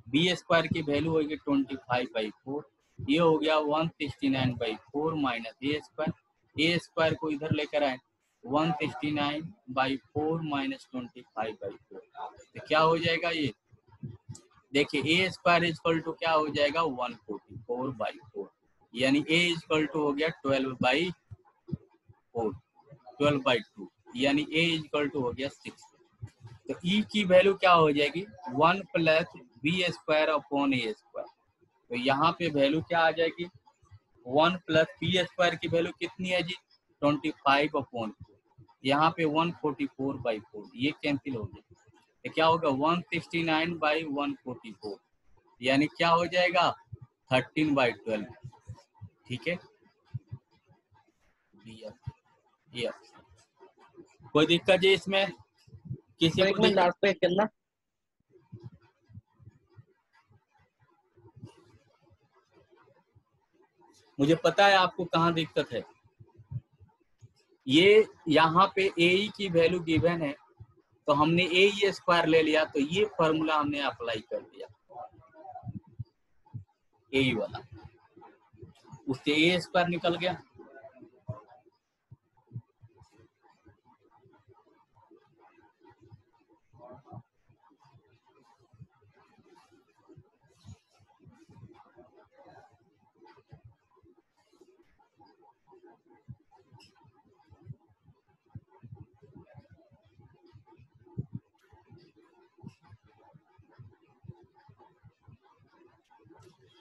बी स्क्वायर की वैल्यू होगी 25/4, ये हो गया 169/4 माइनस ए स्क्वायर को इधर लेकर आए 169/4 माइनस 25/4, तो क्या हो जाएगा ये, देखिए ए स्क्वायर इजकल टू क्या हो जाएगा 144/4, यानी ए इजकल टू हो गया 12/2, यानी ए इजकल टू हो गया 6। तो ई की वैल्यू क्या हो जाएगी 1 + B square upon a square, तो यहाँ पे वैल्यू क्या आ जाएगी 1 + बी स्क्वायर की वैल्यू कितनी है जी 25/4, यहाँ पे 144/4, ये कैंसिल हो गया, तो क्या होगा 169/144, यानी क्या हो जाएगा 13/12, ठीक है। ये कोई दिक्कत जी इसमें किसी एक को मिनट लास्ट पे करना। मुझे पता है आपको कहाँ दिक्कत है, ये यहाँ पे ए की वैल्यू गिवन है तो हमने ए स्क्वायर ले लिया, तो ये फॉर्मूला हमने अप्लाई कर दिया ए वाला, उससे ए स्क्वायर निकल गया।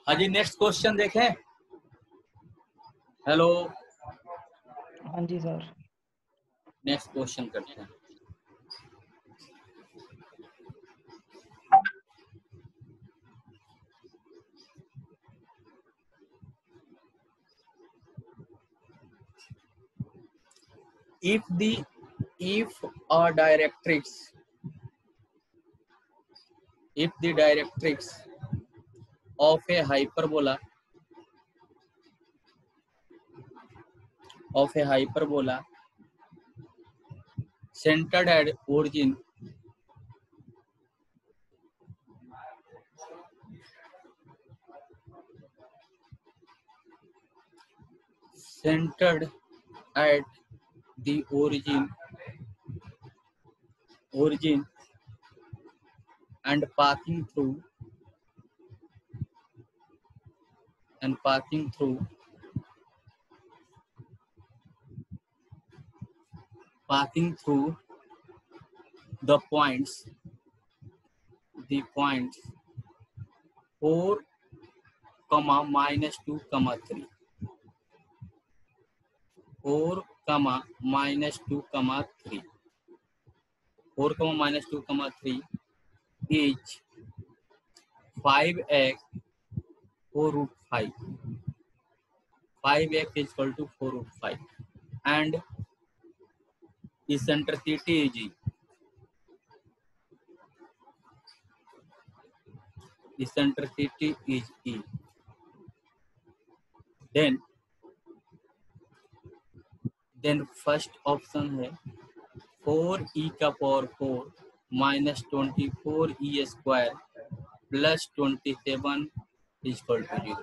हाँ जी, नेक्स्ट क्वेश्चन देखें। हेलो, हाँ जी सर। नेक्स्ट क्वेश्चन करते हैं। If a directrix of a hyperbola centered at origin the origin and passing through the points 4, -2, 3, 4, -2, 3, 4, -2, 3 is 5x 4√5, 5x is equal to 4√5, and eccentricity is E. Eccentricity is E. Then first option है 4e⁴ -24e² + 27 is equal to 0.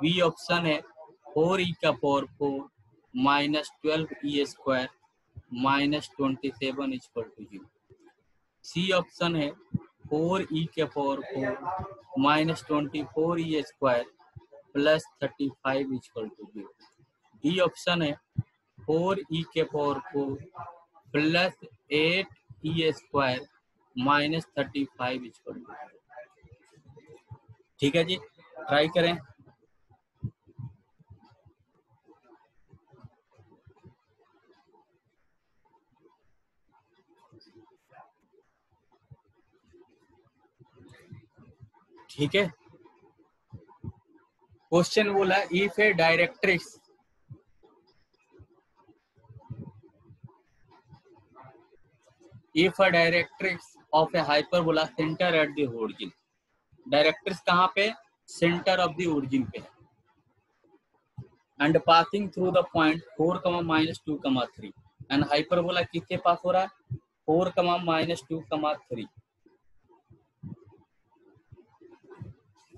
B option है 4e⁴ -12e² -27 is equal to 0. C option है 4e⁴ -24e² + 35 is equal to 0. D option है 4e⁴ + 8e² -35 is equal to 0. ठीक है जी, try करें। ठीक है, question बोला if A directrix of A hyperbola centre at the origin, directrix कहाँ पे, सेंटर ऑफ द ओरिजिन पे, and passing through the point 4, -2, 3, and hyperbola किसके पास हो रहा है 4, -2, 3,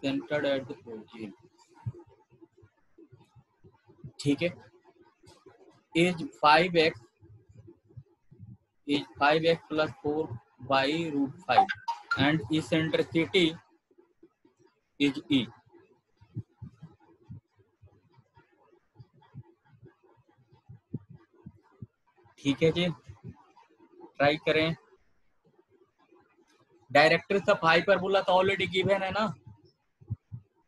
centered at the origin ठीक है, is 5x plus 4 by root 5 and eccentricity is E. ठीक है जी, ट्राई करें। डायरेक्ट्रिक्स ऑफ हाइपरबोला तो ऑलरेडी गिवन है ना।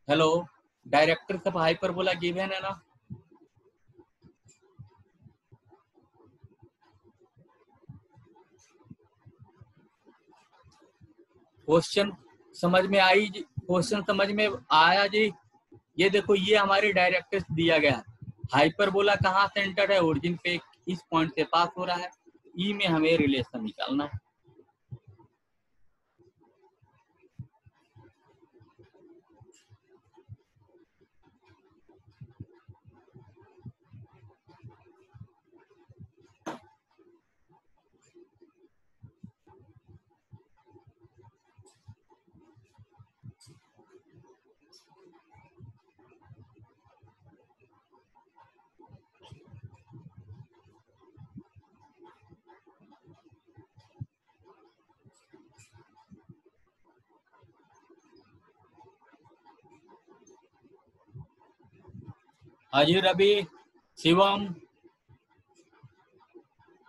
Hello, directrix of hyperbola given है ना। क्वेश्चन समझ में आई जी? क्वेश्चन समझ में आया जी? ये देखो, ये हमारी डायरेक्ट्रिक्स दिया गया है। हाइपरबोला कहाँ सेंटर है? ओरिजिन पे इस पॉइंट से पास हो रहा है। ई में हमें रिलेशन निकालना है। हाजी रवि, शिवम,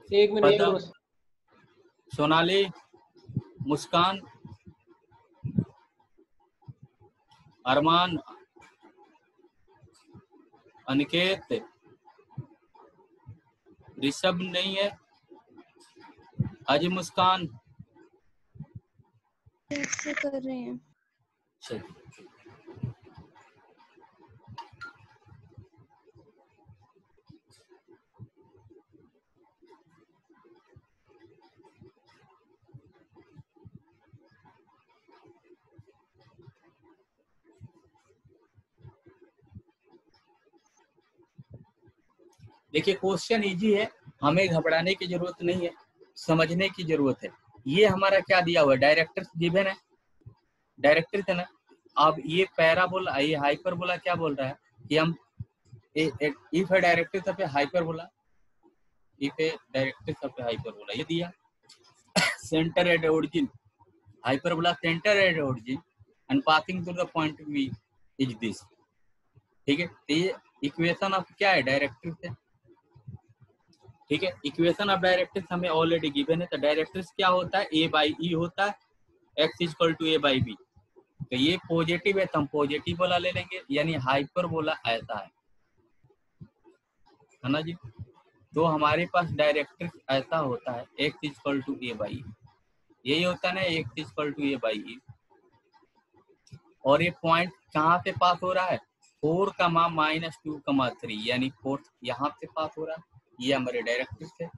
एक मिनट पदम, बस। सोनाली, मुस्कान, अरमान, अनिकेत, ऋषभ नहीं है, हाजी मुस्कान। कैसे कर रहे हैं? चलिए, देखिए क्वेश्चन इजी है, हमें घबराने की जरूरत नहीं है, समझने की जरूरत है। ये हमारा क्या दिया हुआ है? डायरेक्ट्रिक्स गिवन है, डायरेक्ट्रिक्स है ना। अब ये पैराबोला, ये हाइपरबोला क्या बोल रहा है कि हम इफ है डायरेक्ट्रिक्स ऑफ हाइपरबोला, इफ है डायरेक्ट्रिक्स ऑफ हाइपरबोला, ये दिया centre at origin, hyperbola centre at origin and passing through the point b is this. ठीक है, तो ये इक्वेशन ऑफ क्या है? डायरेक्ट्रिक्स है। ठीक है, इक्वेशन ऑफ डायरेक्ट्रिक्स हमें ऑलरेडी गिवन है। तो डायरेक्ट्रिक्स क्या होता है? ए बाई ई होता है, x equal to a by b. तो ये पॉजिटिव है तो हम पॉजिटिव बोला ले लेंगे, यानी हाइपरबोला ऐसा है ना जी। तो हमारे पास डायरेक्ट्रिक्स ऐसा होता है, x equal to a by, यही होता है ना, x equal to a by e. और ये पॉइंट कहाँ से पास हो रहा है? 4,-2,3, यानी फोर्थ यहाँ से पास हो रहा है। ये हमारे डायरेक्ट्रिक्स है।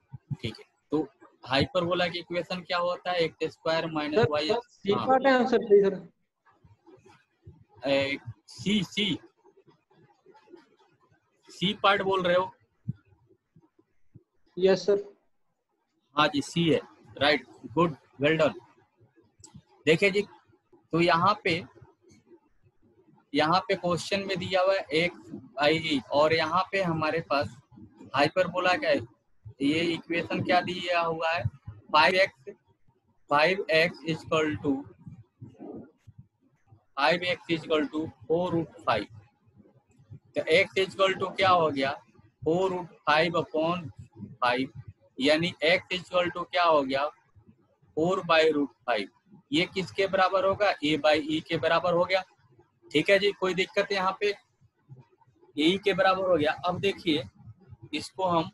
ठीक है, तो हाइपरबोला की इक्वेशन क्या होता है? X square minus y. C part है answer please sir. C part बोल रहे हो? Yes sir. हाँ जी, सी है, राइट, गुड, वेल डन। देखिए जी, तो यहाँ पे क्वेश्चन में दिया हुआ है एक्स बाई ई, और यहाँ पे हमारे पास हाइपरबोला क्या है? ये इक्वेशन क्या दिया हुआ है? 5x equal to 4√5। तो x इक्वल टू क्या हो गया? 4√5/5, यानी x इक्वल टू क्या हो गया? 4/√5। ये किसके बराबर होगा? a बाई ई के बराबर हो गया। ठीक है जी, कोई दिक्कत है यहाँ पे? ए के बराबर हो गया। अब देखिए, इसको हम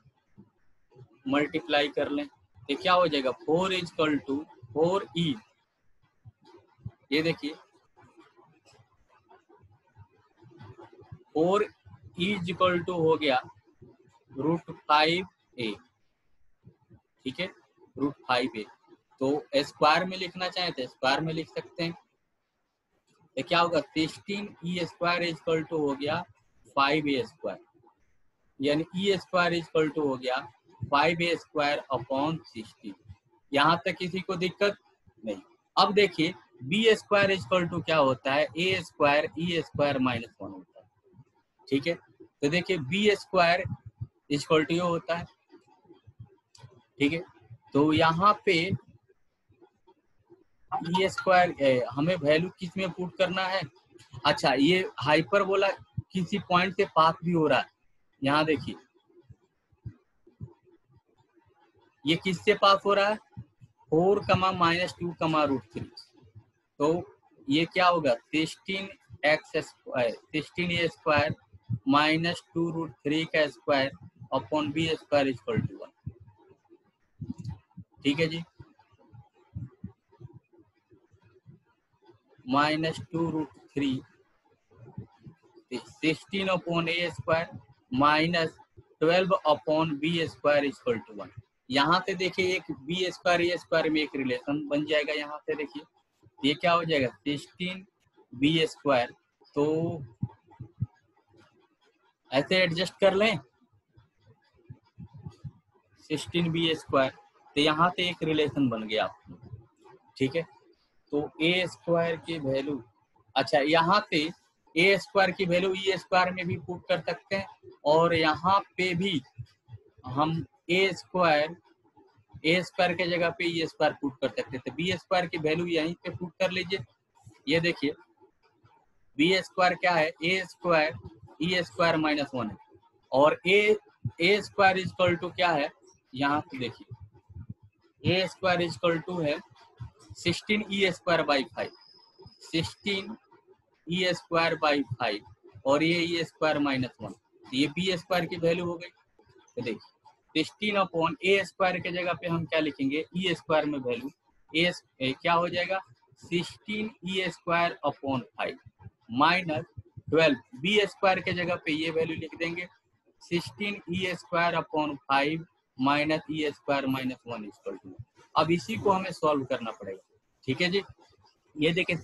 मल्टीप्लाई कर लें तो क्या हो जाएगा? 4 इक्वल टू 4e, ये देखिए 4e इक्वल टू हो गया √5a। ठीक है, √5a। तो स्क्वायर में लिखना चाहें तो स्क्वायर में लिख सकते हैं। तो क्या होगा? 16e स्क्वायर इक्वल टू हो गया 5a स्क्वायर, यानी e स्क्वायर इक्वल टू हो गया 5a स्क्वायर अपॉन 16। यहाँ तक किसी को दिक्कत नहीं। अब देखिए, बी स्क्वायर इक्वल टू क्या होता है? A square e square minus 1 होता है। ठीक है, तो देखिए बी स्क्वायर इक्वल टू होता है, ठीक है। तो यहाँ पे ई स्क्वायर हमें वैल्यू किस में पुट करना है, अच्छा ये हाइपरबोला किसी पॉइंट से पास भी हो रहा है, यहाँ देखिए ये किससे पास हो रहा है, 4, -2, √3, तो ये क्या होगा 16a² -2 √3 का square upon b square equal to 1, ठीक है जी। -2 √3 16 upon a square -12 upon b square equal to 1। यहाँ से देखिए एक बी स्क्वायर ए स्क्वायर में एक रिलेशन बन जाएगा, यहाँ से देखिए ये क्या हो जाएगा 16 बी स्क्वायर, तो ऐसे एडजस्ट कर लें 16 बी स्क्वायर, तो यहाँ से एक रिलेशन बन गया आपको, ठीक है। तो ए स्क्वायर की वैल्यू, अच्छा यहाँ से ए स्क्वायर की वैल्यू ई स्क्वायर में भी पुट कर सकते हैं, और यहाँ पे भी हम ए स्क्वायर के जगह पे ई स्क्वायर पुट कर सकते थे। बी स्क्वायर की वैल्यू यहीं पे पुट कर लीजिए, ये देखिए बी स्क्वायर क्या है, ए स्क्वायर ई स्क्वायर -1 है, और ए स्क्वायर इक्वल टू क्या है, यहाँ पे देखिए ए स्क्वायर इक्वल टू है 16 e square by 5, 16 e square by 5, और ये ई स्क्वायर -1, ये बी स्क्वायर की वैल्यू हो गई। तो देखिए 16 अपॉन ए स्क्वायर के जगह पे हम क्या लिखेंगे, ई स्क्वायर में वैल्यू ए क्या हो जाएगा 16 e square upon 5 -12 b square के जगह पे ये वैल्यू लिख देंगे 16 e square upon 5 minus e square -1 equal to. अब इसी को हमें सॉल्व करना पड़ेगा, ठीक है जी। ये देखिए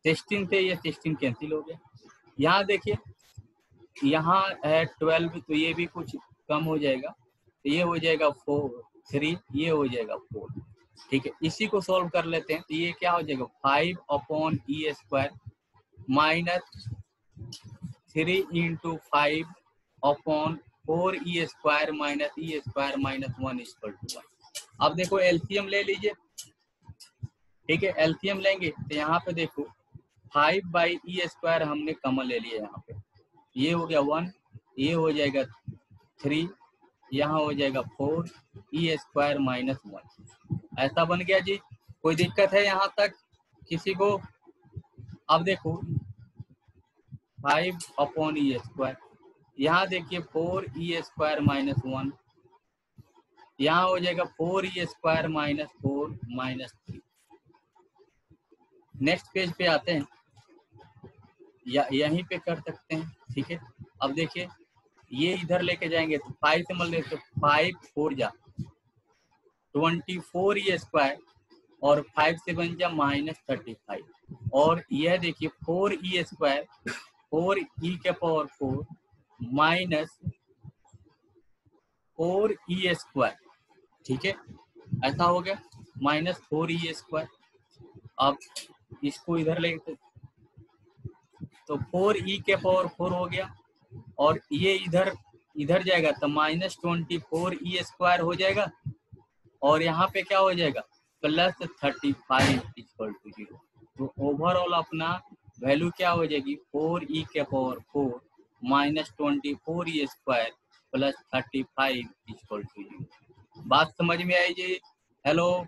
16 से ये 16 कैंसिल हो गया, यहाँ देखिए यहाँ है 12, तो ये भी कुछ कम हो जाएगा, तो ये हो जाएगा 3, ये हो जाएगा 4, ठीक है। इसी को सॉल्व कर लेते हैं, तो ये क्या हो जाएगा 5 upon e square -3 × 5 upon 4 e square minus e square -1 equal to 1। अब देखो एलसीएम ले लीजिए, ठीक है। एलसीएम लेंगे तो यहाँ पे देखो 5/e² हमने कॉमन ले लिया, यहाँ पे ये हो गया 1, ये हो जाएगा 3, यहाँ हो जाएगा 4 e² -1, ऐसा बन गया जी। कोई दिक्कत है यहाँ तक किसी को? अब देखो 5 अपॉन e², यहाँ देखिए 4 e² -1, यहाँ हो जाएगा 4 e² -4 -3। नेक्स्ट पेज पे आते हैं, या यहीं पे कर सकते हैं, ठीक है। अब देखिए ये इधर लेके जाएंगे तो 5 से मल लेते, 5 4 जा 24 e², और 5 से बन जा -35, और यह देखिए 4 e² 4 e⁴ माइनस 4 e², ठीक है। ऐसा हो गया -4 e²। अब इसको इधर लेते तो 4 e⁴ हो गया, और ये इधर जाएगा तो -24 e² हो जाएगा, और यहाँ पे क्या हो जाएगा +35 इक्वल टू 0। तो ओवरऑल अपना वैल्यू क्या हो जाएगी 4 e⁴ -24 e² +35 इक्वल टू 0। बात समझ में आई जी? हेलो,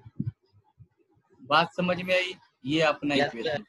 बात समझ में आई? ये अपना इक्वेशन